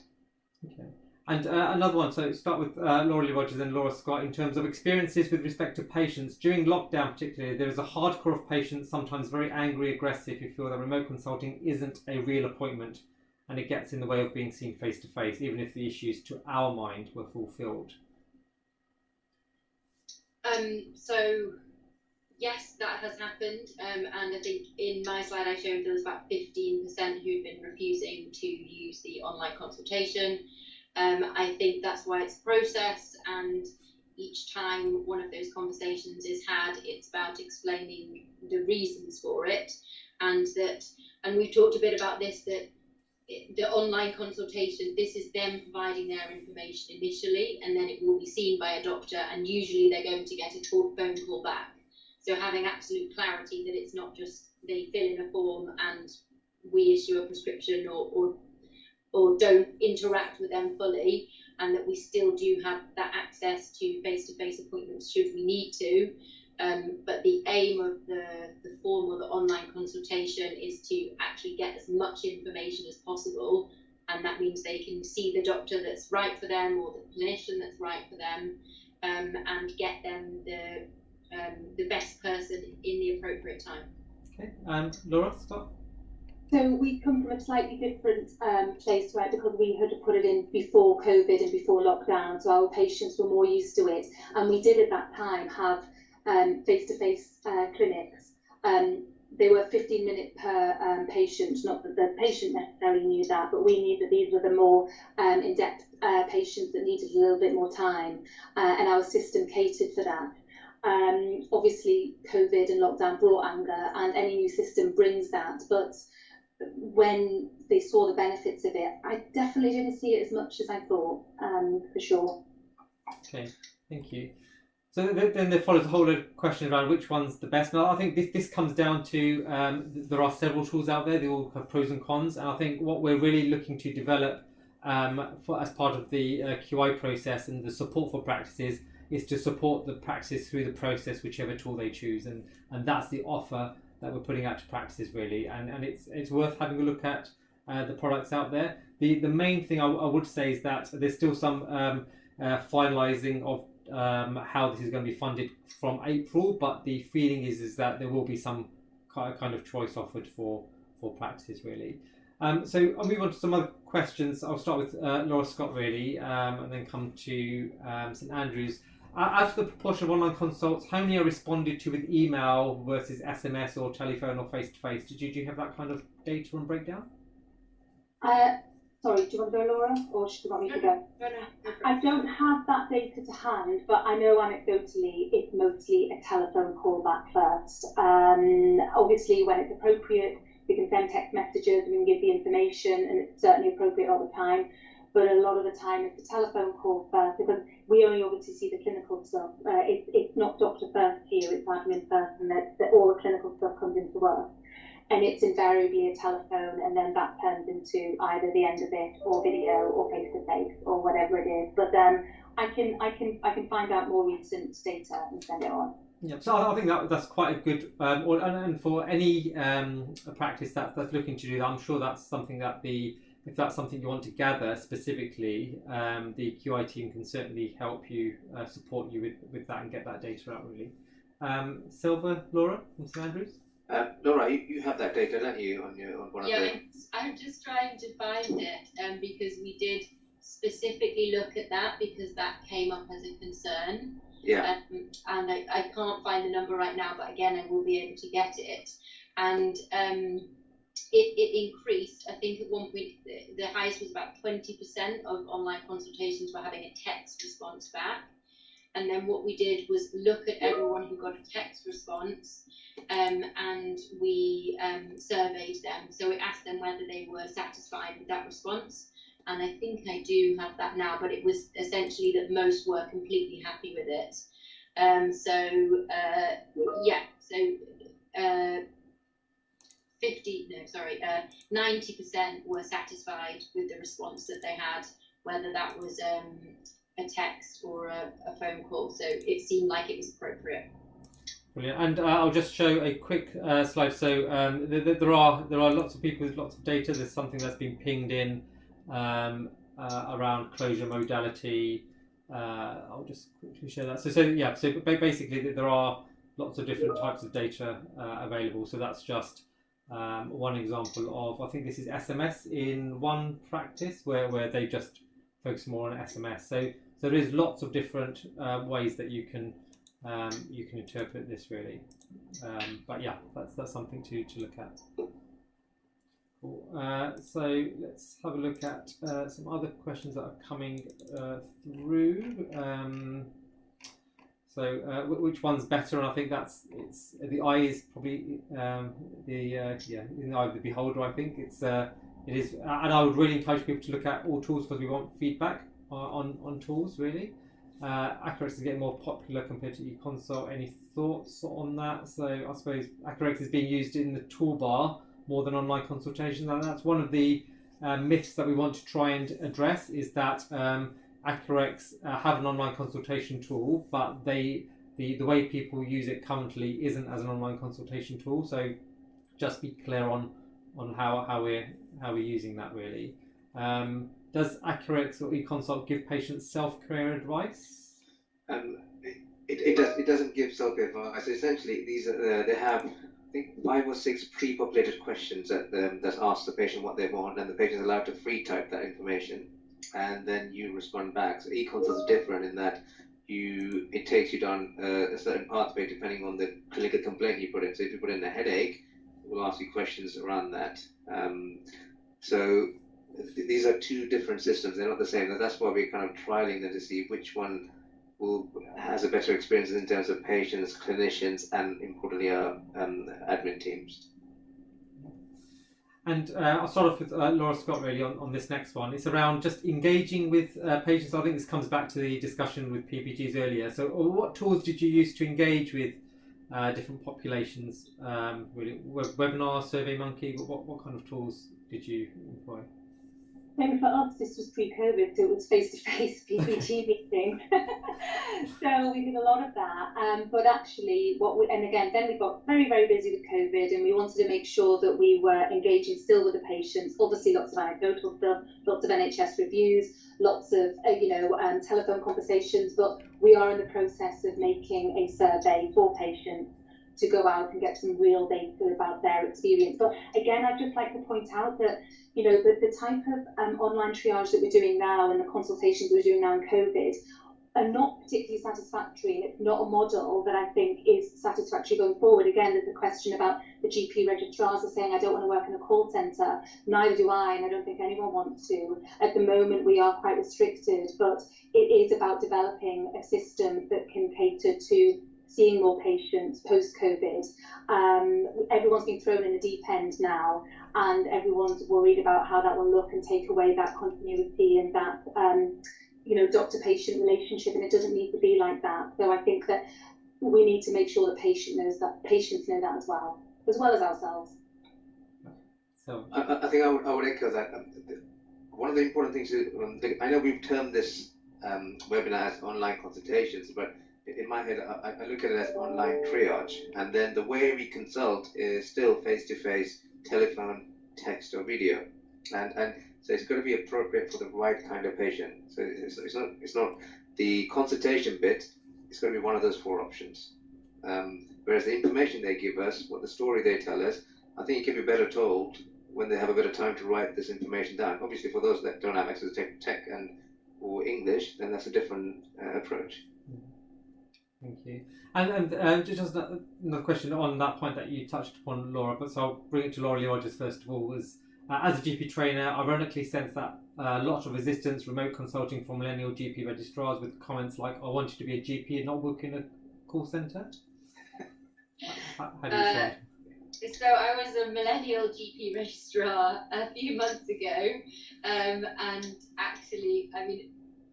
Okay. And another one, so start with Laura Lee Rogers and Laura Scott, in terms of experiences with respect to patients. During lockdown particularly, there is a hardcore of patients, sometimes very angry, aggressive, who feel that remote consulting isn't a real appointment and it gets in the way of being seen face to face, even if the issues to our mind were fulfilled. So yes, that has happened, and I think in my slide I showed there was about 15% who'd been refusing to use the online consultation. I think that's why it's a process, and each time one of those conversations is had, it's about explaining the reasons for it, and we've talked a bit about this, that the online consultation, this is them providing their information initially, and then it will be seen by a doctor, and usually they're going to get a phone call back. So having absolute clarity that it's not just they fill in a form and we issue a prescription or don't interact with them fully, and that we still do have that access to face-to-face appointments should we need to. But the aim of the form or the online consultation is to actually get as much information as possible, and that means they can see the doctor that's right for them or the clinician that's right for them, and get them the best person in the appropriate time. Okay, and Laura Scott? So we come from a slightly different place, right, because we had to put it in before COVID and before lockdown, so our patients were more used to it, and we did at that time have face-to-face clinics. They were 15-minute per patient, not that the patient necessarily knew that, but we knew that these were the more in-depth patients that needed a little bit more time, and our system catered for that. Obviously, COVID and lockdown brought anger, and any new system brings that, but when they saw the benefits of it, I definitely didn't see it as much as I thought, for sure. Okay, thank you. So then there follows a whole lot of questions around which one's the best. Now I think this comes down to there are several tools out there. They all have pros and cons, and I think what we're really looking to develop as part of the QI process and the support for practices is to support the practices through the process, whichever tool they choose, and that's the offer that we're putting out to practices really, and it's worth having a look at the products out there. The main thing I would say is that there's still some finalising of how this is going to be funded from April, but the feeling is that there will be some kind of choice offered for practices really. So I'll move on to some other questions. I'll start with Laura Scott really, and then come to St Andrews. As for the proportion of online consults, how many are responded to with email versus SMS or telephone or face-to-face? Did you have that kind of data and breakdown? Sorry, do you want to go, Laura, or should you want me to go? No. I don't have that data to hand, but I know anecdotally it's mostly a telephone call back first. Obviously, when it's appropriate, we can send text messages, we can give the information, and it's certainly appropriate all the time. But a lot of the time, it's a telephone call first, because we only obviously see the clinical stuff. It's not doctor first here, it's admin first, and that all the clinical stuff comes into us. And it's invariably a telephone, and then that turns into either the end of it, or video, or face to face, or whatever it is. But I can find out more recent data and send it on. Yeah, so I think that's quite a good, and for any practice that's looking to do that, I'm sure that's something that if that's something you want to gather specifically, the QI team can certainly help you, support you with that and get that data out really. Silva, Laura from St Andrews. Laura, you have that data, don't you, on one of the... Yeah, I'm just trying to find it, because we did specifically look at that because that came up as a concern. Yeah. And I can't find the number right now, but again, I will be able to get it. And it increased. I think at one point the highest was about 20% of online consultations were having a text response back. And then what we did was look at everyone who got a text response, and we surveyed them. So we asked them whether they were satisfied with that response. And I think I do have that now, but it was essentially that most were completely happy with it. 90% were satisfied with the response that they had, whether that was a text or a phone call. So it seemed like it was appropriate. Brilliant. And I'll just show a quick slide. So there are lots of people with lots of data. There's something that's been pinged in around closure modality. I'll just quickly share that. So basically there are lots of different types of data available. So that's just one example of, I think this is SMS in one practice where they just focus more on SMS. So there is lots of different ways that you can interpret this really. But yeah, that's something to look at. Cool. So let's have a look at some other questions that are coming through. Which one's better? And I think it's the eye is probably in the eye of the beholder. I think it is, and I would really encourage people to look at all tools because we want feedback on tools really. Accurex is getting more popular compared to eConsult. Any thoughts on that? So I suppose Accurex is being used in the toolbar more than online consultations, and that's one of the myths that we want to try and address, is that Accurex have an online consultation tool, but the way people use it currently isn't as an online consultation tool. So just be clear on how we're using that really. Does Accurex or eConsult give patients self-care advice? It doesn't give self-care advice. So essentially, they have, I think, 5 or 6 pre-populated questions that ask the patient what they want, and the patient is allowed to free type that information, and then you respond back. So eConsult is different in that it takes you down a certain pathway depending on the clinical complaint you put in. So if you put in a headache, it will ask you questions around that. So these are 2 different systems. They're not the same. That's why we're kind of trialing them to see which one has a better experience in terms of patients, clinicians, and importantly, admin teams. And I'll start off with Laura Scott really on this next one. It's around just engaging with patients. I think this comes back to the discussion with PPGs earlier. So what tools did you use to engage with different populations? Really, webinar, SurveyMonkey, what kind of tools did you employ? Maybe for us, this was pre-COVID, so it was face-to-face PPG meeting. So we did a lot of that. But actually, then we got very, very busy with COVID, and we wanted to make sure that we were engaging still with the patients. Obviously, lots of anecdotal stuff, lots of NHS reviews, lots of telephone conversations. But we are in the process of making a survey for patients to go out and get some real data about their experience. But again, I'd just like to point out that the type of online triage that we're doing now and the consultations we're doing now in COVID are not particularly satisfactory, and it's not a model that I think is satisfactory going forward. Again, there's a question about the GP registrars are saying, I don't want to work in a call centre. Neither do I, and I don't think anyone wants to. At the moment, we are quite restricted, but it is about developing a system that can cater to seeing more patients post-COVID. Everyone's been thrown in the deep end now, and everyone's worried about how that will look and take away that continuity and that doctor-patient relationship, and it doesn't need to be like that. So I think that we need to make sure that patients know that as well as ourselves. So I think I would echo that. One of the important things is, I know we've termed this webinar as online consultations, but in my head, I look at it as online triage, and then the way we consult is still face-to-face, telephone, text, or video, and so it's got to be appropriate for the right kind of patient. So it's not the consultation bit. It's going to be one of those 4 options. Whereas the information they give us, what the story they tell us, I think it can be better told when they have a bit of time to write this information down. Obviously, for those that don't have access to tech or English, then that's a different approach. Thank you. And just another question on that point that you touched upon, Laura, but so I'll bring it to Laura Rogers first of all. Was as a GP trainer, ironically sense that a lot of resistance remote consulting from millennial GP registrars with comments like, I want you to be a GP and not work in a call centre? How do you respond? So I was a millennial GP registrar a few months ago, and actually, I mean,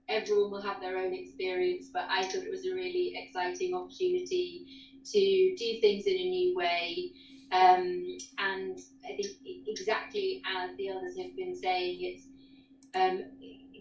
everyone will have their own experience, but I thought it was a really exciting opportunity to do things in a new way. And I think exactly as the others have been saying, it's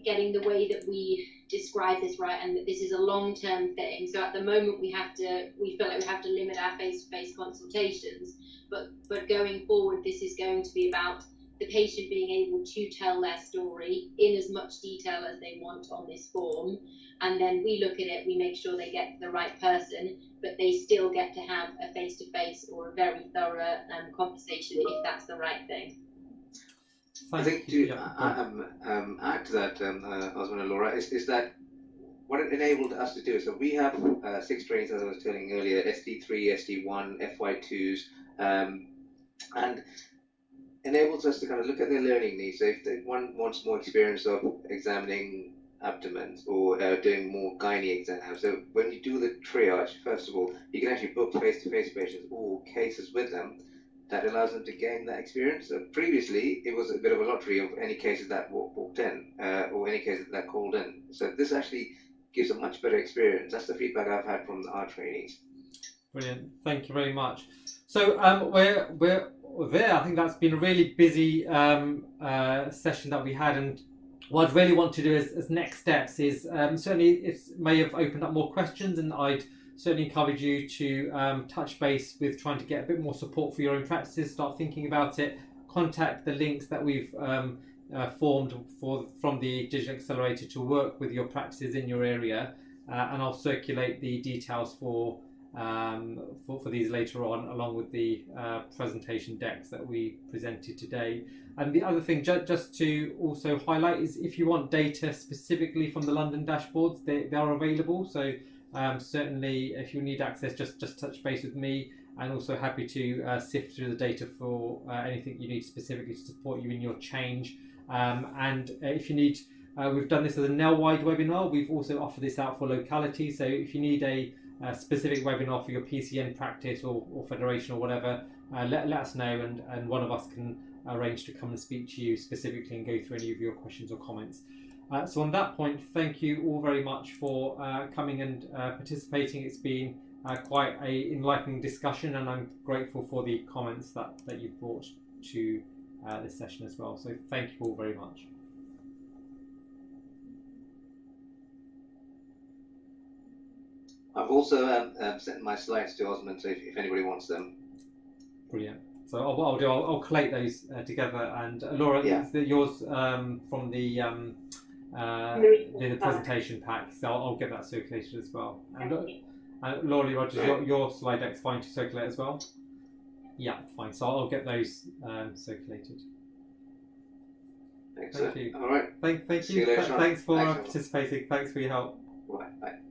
getting the way that we describe this right, and that this is a long-term thing. So at the moment, we feel like we have to limit our face-to-face consultations, but going forward, this is going to be about the patient being able to tell their story in as much detail as they want on this form, and then we look at it, we make sure they get the right person, but they still get to have a face-to-face or a very thorough conversation if that's the right thing. I think to add to that, Osman and Laura, is that what it enabled us to do. So we have 6 trainings, as I was telling earlier, SD3, SD1, FY2s, and enables us to kind of look at their learning needs. So if one wants more experience of examining abdomens or doing more gynae exams, so when you do the triage, first of all, you can actually book face-to-face patients or cases with them. That allows them to gain that experience. So previously, it was a bit of a lottery of any cases that walked in or any cases that called in. So this actually gives a much better experience. That's the feedback I've had from our trainees. Brilliant. Thank you very much. So we're there. I think that's been a really busy session that we had, and what I'd really want to do as next steps is certainly it may have opened up more questions, and I'd certainly encourage you to touch base with trying to get a bit more support for your own practices, start thinking about it, contact the links that we've formed from the Digital Accelerator to work with your practices in your area, and I'll circulate the details for these later on, along with the presentation decks that we presented today. And the other thing, just to also highlight, is if you want data specifically from the London dashboards, they are available. So certainly, if you need access, just touch base with me, and also happy to sift through the data for anything you need specifically to support you in your change. And if you need, we've done this as a nail-wide webinar. We've also offered this out for locality. So if you need a specific webinar for your PCN practice or federation or whatever, let us know, and one of us can arrange to come and speak to you specifically and go through any of your questions or comments. So on that point, thank you all very much for coming and participating. It's been quite a enlightening discussion, and I'm grateful for the comments that you've brought to this session as well. So thank you all very much. I've also sent my slides to Osmond, so if anybody wants them. Brilliant. So what I'll do, I'll collate those together. And Laura, is that yours from the presentation pack? So I'll get that circulated as well. And Laura Lee Rogers, your slide deck's fine to circulate as well? Yeah, fine. So I'll get those circulated. Excellent. Thank you. All right. Thank See you you. later on. Thanks for Thanks, participating. Thanks for your help. Bye. Bye.